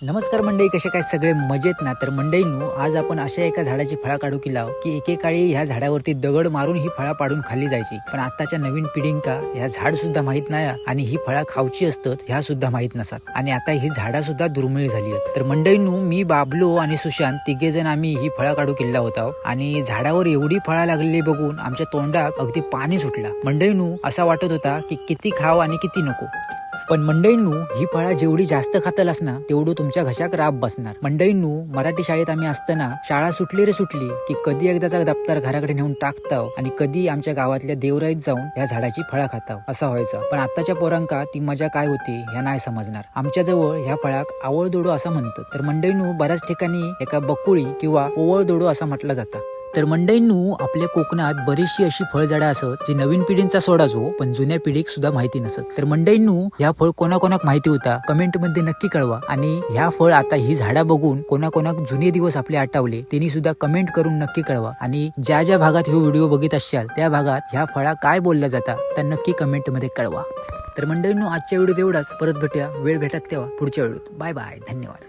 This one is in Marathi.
नमस्कार मंडळी, कसे काय सगळे मजेत ना? तर मंडळींनो, आज आपण अशा एका झाडाची फळा काढू की लाव की एकेकाळी ह्या झाडावरती दगड मारून ही फळा पाडून खाल्ली जायची, पण आताच्या नवीन पिढींका ह्या झाड सुद्धा माहित नाही आणि ही फळा खाऊची असतात ह्या सुद्धा माहित नसतात आणि आता ही झाडा सुद्धा दुर्मिळ झाली आहेत. तर मंडळींनो, मी बाबलो आणि सुशांत तिघे जण आम्ही ही फळा काढू किल्ला होता आणि झाडावर एवढी फळा लागलेली बघून आमच्या तोंडात अगदी पाणी सुटला. मंडळींनो, असा वाटत होता की किती खाव आणि किती नको. पण मंडळींनो, ही फळा जेवढी जास्त खातल असणार तेवढं तुमच्या घशाक राब बसणार. मंडळींनो, मराठी शाळेत आम्ही असताना शाळा सुटली रे सुटली की कधी एकदाचा दप्तर घराकडे नेऊन टाकताव आणि कधी आमच्या गावातल्या देवराईत जाऊन या झाडाची फळा खाताव असा व्हायचा. पण आताच्या पोरांका ती मजा काय होती ह्या नाही समजणार. आमच्या जवळ ह्या फळाक आवळदोडो असं म्हणतात. तर मंडळींनो, बऱ्याच ठिकाणी एका बकुळी किंवा ओवळदोडो असा म्हटलं जातं. तर मंडळींनो, आपल्या कोकणात बरीचशी अशी फळझाडं असत जी नवीन पिढींचा सोडाचो पण जुन्या पिढीक सुद्धा माहिती नसत. तर मंडळींनो, ह्या फळ कोणाकोणाक माहिती होता कमेंट मध्ये नक्की कळवा. आणि ह्या फळ आता ही झाडा बघून कोणाकोणाक जुने दिवस आपले आठवले त्यांनी सुद्धा कमेंट करून नक्की कळवा. आणि ज्या ज्या भागात हे व्हिडिओ बघित असाल त्या भागात ह्या फळा काय बोलला जाता तर नक्की कमेंट मध्ये कळवा. तर मंडळींनो, आजच्या व्हिडिओत एवढाच. परत भेटूया वेळ भेटत तेव्हा पुढच्या व्हिडिओत. बाय बाय, धन्यवाद.